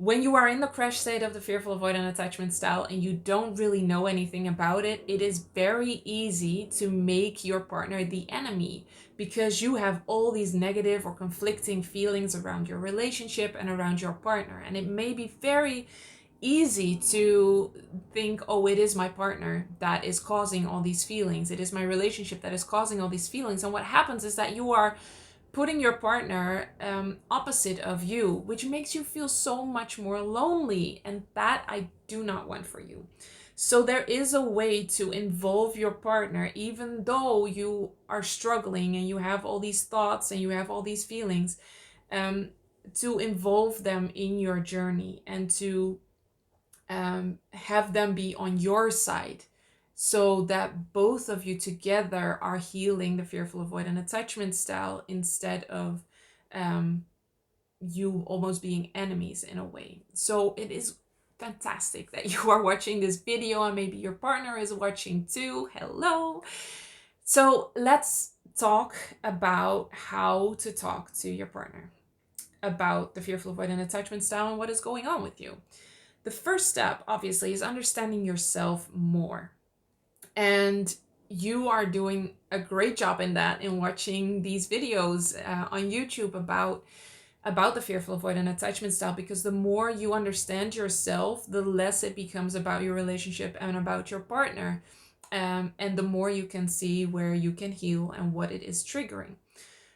When you are in the crash state of the fearful avoidant attachment style and you don't really know anything about it, it is very easy to make your partner the enemy because you have all these negative or conflicting feelings around your relationship and around your partner. And it may be very easy to think, oh, it is my partner that is causing all these feelings. It is my relationship that is causing all these feelings. And what happens is that you are putting your partner opposite of you, which makes you feel so much more lonely. And that I do not want for you. So there is a way to involve your partner, even though you are struggling and you have all these thoughts and you have all these feelings, um, to involve them in your journey and to have them be on your side so that both of you together are healing the fearful avoidant attachment style instead of you almost being enemies in a way. So it is fantastic that you are watching this video and maybe your partner is watching too. Hello. So let's talk about how to talk to your partner about the fearful avoidant attachment style and what is going on with you. The first step, obviously, is understanding yourself more. And you are doing a great job in that, in watching these videos on YouTube about the fearful avoidant attachment style, because the more you understand yourself, the less it becomes about your relationship and about your partner. And the more you can see where you can heal and what it is triggering.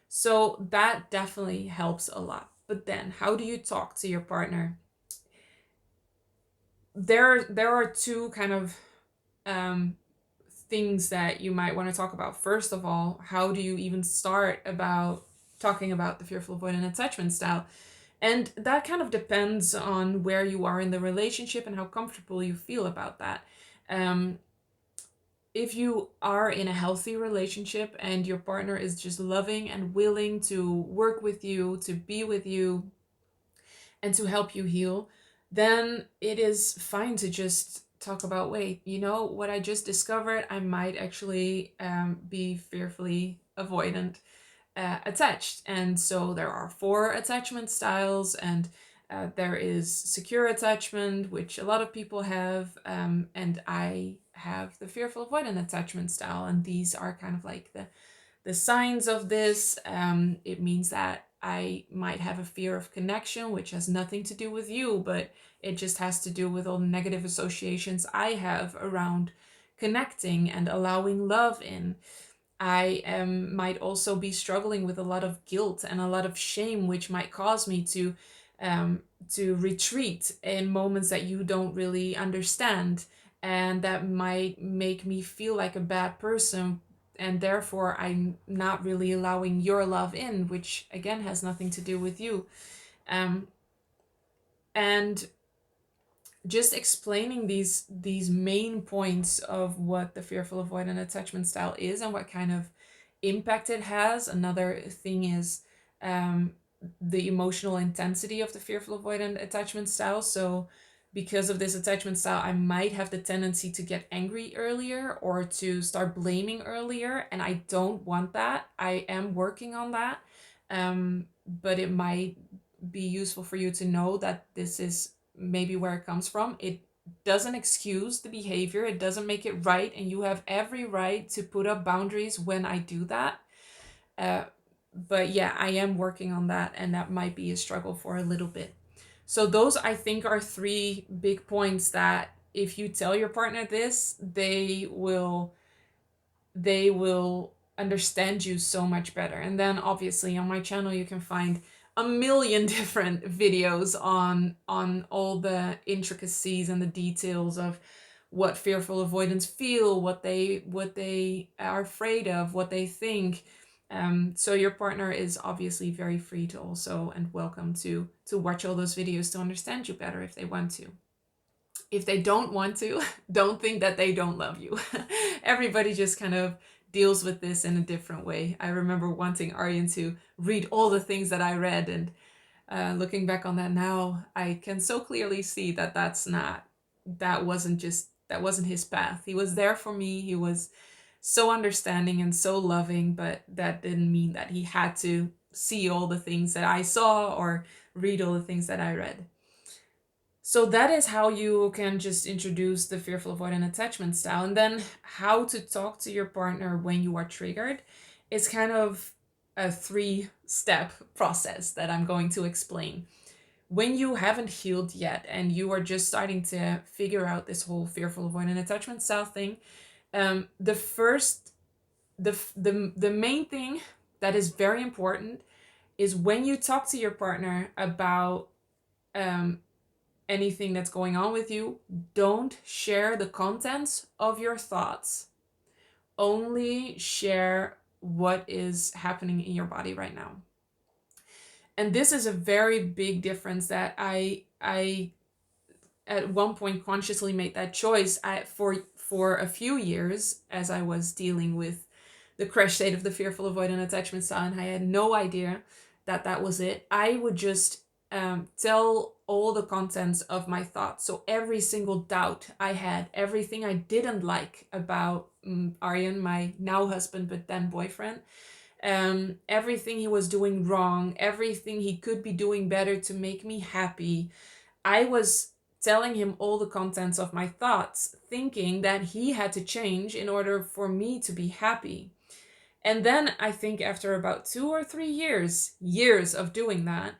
So that definitely helps a lot. But then, how do you talk to your partner? There are two kind of things that you might want to talk about. First of all, how do you even start about talking about the fearful avoidant attachment style? And that kind of depends on where you are in the relationship and how comfortable you feel about that. If you are in a healthy relationship and your partner is just loving and willing to work with you, to be with you, and to help you heal, then it is fine to just talk about, wait, you know what I just discovered? I might actually be fearfully avoidant attached. And so there are 4 attachment styles, and there is secure attachment, which a lot of people have, and I have the fearful avoidant attachment style. And these are kind of like the signs of this. It means that I might have a fear of connection, which has nothing to do with you, but it just has to do with all the negative associations I have around connecting and allowing love in. I might also be struggling with a lot of guilt and a lot of shame, which might cause me to retreat in moments that you don't really understand, and that might make me feel like a bad person, and therefore I'm not really allowing your love in, which again has nothing to do with you. And just explaining these main points of what the fearful avoidant attachment style is and what kind of impact it has. Another thing is the emotional intensity of the fearful avoidant attachment style. So because of this attachment style, I might have the tendency to get angry earlier or to start blaming earlier, and I don't want that. I am working on that, but it might be useful for you to know that this is maybe where it comes from. It doesn't excuse the behavior, it doesn't make it right, and you have every right to put up boundaries when I do that. But yeah, I am working on that, and that might be a struggle for a little bit. So those, I think, are 3 big points that if you tell your partner this, they will understand you so much better. And then obviously on my channel you can find a million different videos on all the intricacies and the details of what fearful avoidants feel, what they are afraid of, what they think. So your partner is obviously very free to also, and welcome to watch all those videos to understand you better if they want to. If they don't want to, don't think that they don't love you. Everybody just kind of deals with this in a different way. I remember wanting Aryan to read all the things that I read, and looking back on that now, I can so clearly see that that wasn't his path. He was there for me. He was so understanding and so loving, but that didn't mean that he had to see all the things that I saw or read all the things that I read. So that is how you can just introduce the fearful avoidant attachment style. And then how to talk to your partner when you are triggered is kind of a 3-step process that I'm going to explain. When you haven't healed yet and you are just starting to figure out this whole fearful avoidant attachment style thing, the first, the main thing that is very important is when you talk to your partner about um, anything that's going on with you, don't share the contents of your thoughts. Only share what is happening in your body right now. And this is a very big difference that I at one point consciously made that choice. For a few years, as I was dealing with the crash state of the fearful avoidant attachment style, and I had no idea that that was it. I would just tell all the contents of my thoughts. So every single doubt I had, everything I didn't like about Aryan, my now husband but then boyfriend, everything he was doing wrong, everything he could be doing better to make me happy. I was telling him all the contents of my thoughts, thinking that he had to change in order for me to be happy. And then I think after about 2 or 3 years of doing that,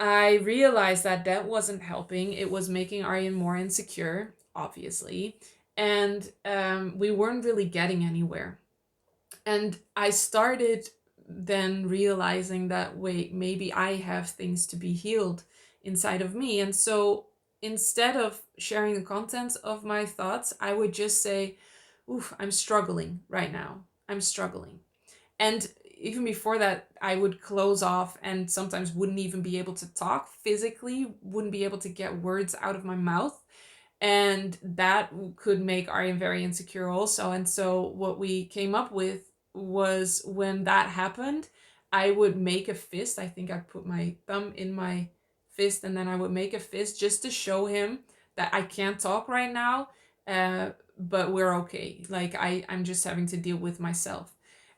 I realized that that wasn't helping. It was making Aryan more insecure, obviously, and we weren't really getting anywhere. And I started then realizing that, wait, maybe I have things to be healed inside of me. And so instead of sharing the contents of my thoughts, I would just say, oof, I'm struggling right now. I'm struggling. And even before that, I would close off and sometimes wouldn't even be able to talk physically, wouldn't be able to get words out of my mouth. And that could make Aryan very insecure also. And so what we came up with was, when that happened, I would make a fist. I think I put my thumb in my fist, and then I would make a fist just to show him that I can't talk right now, but we're okay. Like I'm just having to deal with myself.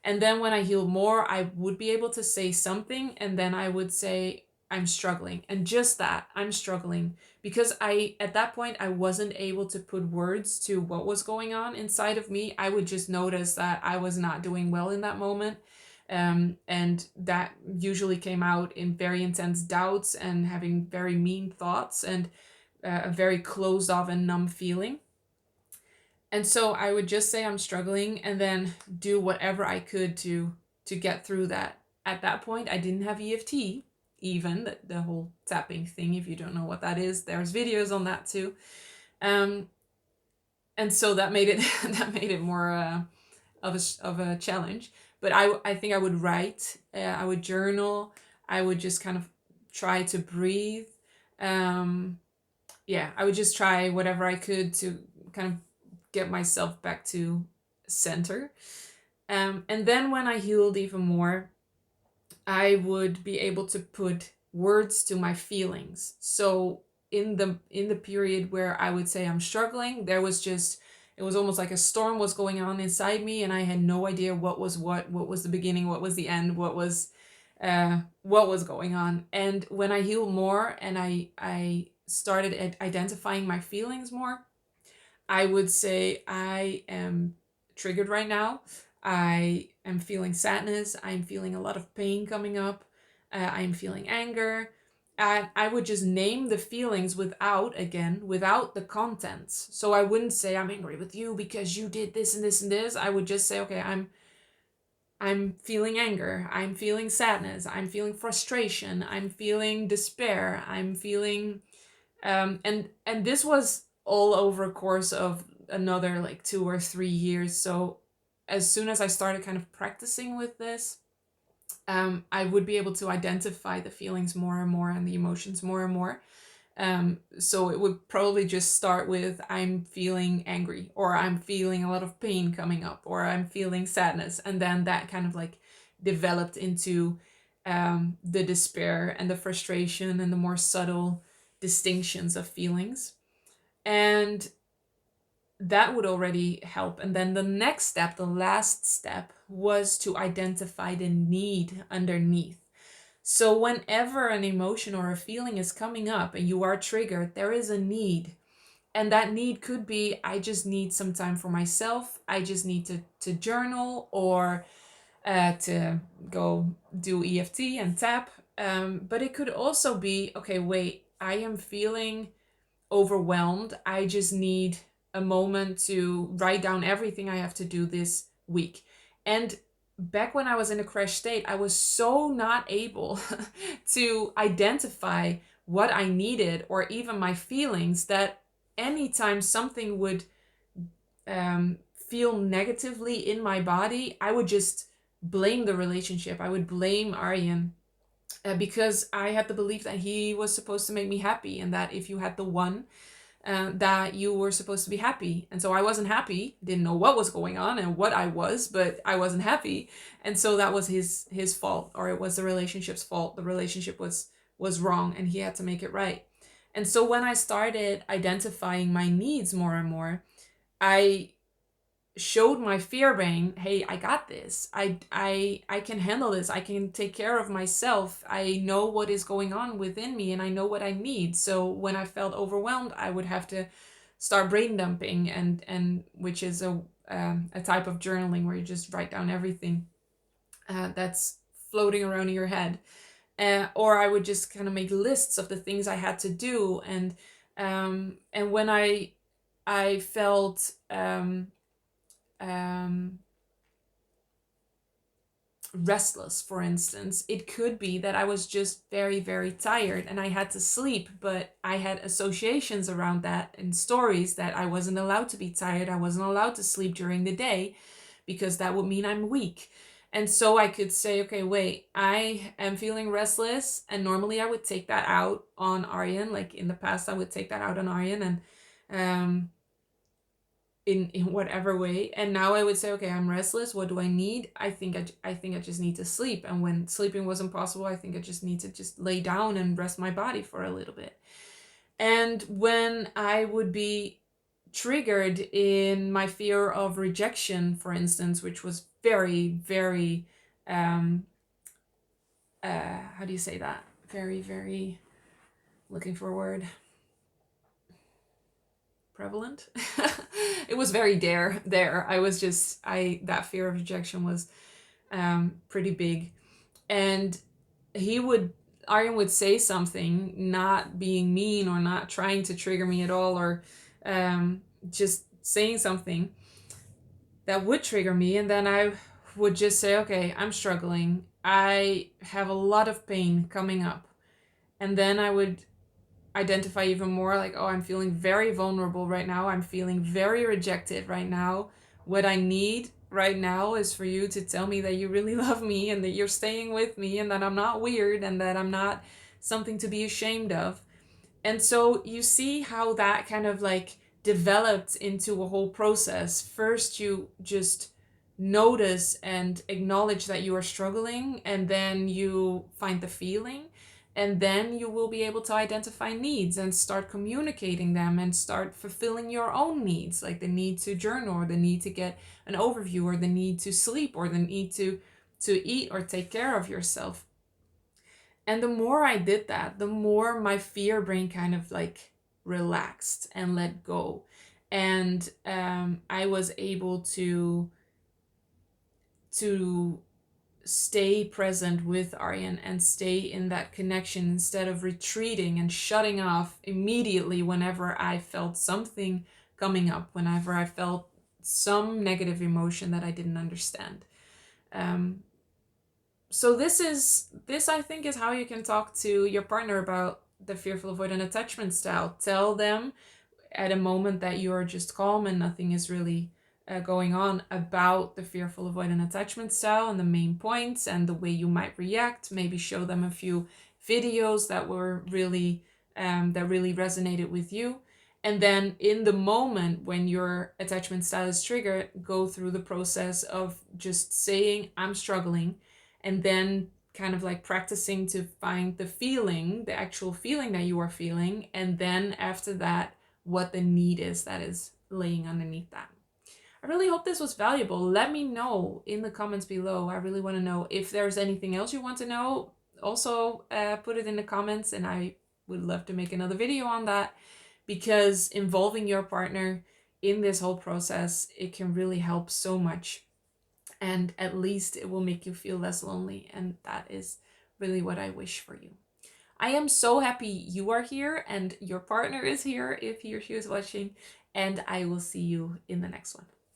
And then when I heal more, I would be able to say something, and then I would say, I'm struggling. And just that, I'm struggling, because I at that point I wasn't able to put words to what was going on inside of me. I would just notice that I was not doing well in that moment, and that usually came out in very intense doubts and having very mean thoughts and a very closed off and numb feeling. And so I would just say I'm struggling, and then do whatever I could to get through that. At that point, I didn't have EFT, even the whole tapping thing. If you don't know what that is, there's videos on that too. Um, and so that made it that made it more of a challenge. But I think I would write, I would journal, I would just kind of try to breathe. Um, yeah, I would just try whatever I could to kind of get myself back to center. And then when I healed even more, I would be able to put words to my feelings. So in the period where I would say I'm struggling, there was just, it was almost like a storm was going on inside me, and I had no idea what was the beginning, what was the end, what was going on. And when I healed more and I started identifying my feelings more, I would say I am triggered right now. I am feeling sadness. I'm feeling a lot of pain coming up. I'm feeling anger. And I would just name the feelings without the contents. So I wouldn't say I'm angry with you because you did this and this and this. I would just say, okay, I'm feeling anger. I'm feeling sadness. I'm feeling frustration. I'm feeling despair. I'm feeling and this was all over a course of another like 2 or 3 years. So as soon as I started kind of practicing with this, I would be able to identify the feelings more and more and the emotions more and more. So it would probably just start with, I'm feeling angry, or I'm feeling a lot of pain coming up, or I'm feeling sadness, and then that kind of like developed into the despair and the frustration and the more subtle distinctions of feelings. And that would already help. And then the next step, the last step, was to identify the need underneath. So whenever an emotion or a feeling is coming up and you are triggered, there is a need. And that need could be, I just need some time for myself. I just need to journal, or to go do EFT and tap. But it could also be, okay, wait, I am feeling overwhelmed. I just need a moment to write down everything I have to do this week. And back when I was in a crash state, I was so not able to identify what I needed or even my feelings, that anytime something would feel negatively in my body, I would just blame the relationship. I would blame Aryan, because I had the belief that he was supposed to make me happy, and that if you had the one, that you were supposed to be happy. And so I wasn't happy, didn't know what was going on and what I was, but I wasn't happy. And so that was his fault, or it was the relationship's fault. The relationship was wrong and he had to make it right. And so when I started identifying my needs more and more, I showed my fear brain, hey, I got this. I can handle this. I can take care of myself. I know what is going on within me and I know what I need. So when I felt overwhelmed, I would have to start brain dumping, and which is a type of journaling where you just write down everything that's floating around in your head. Or I would just kind of make lists of the things I had to do. And when I felt um, restless, for instance, it could be that I was just very, very tired and I had to sleep, but I had associations around that and stories that I wasn't allowed to be tired. I wasn't allowed to sleep during the day because that would mean I'm weak. And so I could say, okay, wait, I am feeling restless. And normally I would take that out on Aryan. Like in the past, I would take that out on Aryan, and um, in whatever way. And now I would say, okay, I'm restless, what do I need? I think I just need to sleep. And when sleeping wasn't possible, I think I just need to just lay down and rest my body for a little bit. And when I would be triggered in my fear of rejection, for instance, which was very, very how do you say that, very, very, looking for a word, prevalent. It was very there. I was just, I that fear of rejection was pretty big. And he would Aryan would say something, not being mean or not trying to trigger me at all, or just saying something that would trigger me, and then I would just say, okay, I'm struggling, I have a lot of pain coming up. And then I would identify even more, like, oh, I'm feeling very vulnerable right now. I'm feeling very rejected right now. What I need right now is for you to tell me that you really love me and that you're staying with me and that I'm not weird and that I'm not something to be ashamed of. And so you see how that kind of like developed into a whole process. First, you just notice and acknowledge that you are struggling, and then you find the feeling, and then you will be able to identify needs and start communicating them and start fulfilling your own needs, like the need to journal, or the need to get an overview, or the need to sleep, or the need to eat or take care of yourself. And the more I did that, the more my fear brain kind of like relaxed and let go. And I was able to stay present with Aryan and stay in that connection, instead of retreating and shutting off immediately whenever I felt something coming up, whenever I felt some negative emotion that I didn't understand. Um, so this I think is how you can talk to your partner about the fearful avoidant attachment style. Tell them at a moment that you are just calm and nothing is really going on, about the fearful avoidant attachment style and the main points and the way you might react. Maybe show them a few videos that were really that really resonated with you. And then in the moment when your attachment style is triggered, go through the process of just saying, I'm struggling, and then kind of like practicing to find the feeling, the actual feeling that you are feeling, and then after that, what the need is that is laying underneath that. I really hope this was valuable. Let me know in the comments below. I really want to know if there's anything else you want to know. also put it in the comments, and I would love to make another video on that, because involving your partner in this whole process, it can really help so much, and at least it will make you feel less lonely, and that is really what I wish for you. I am so happy you are here and your partner is here if he or she is watching, and I will see you in the next one.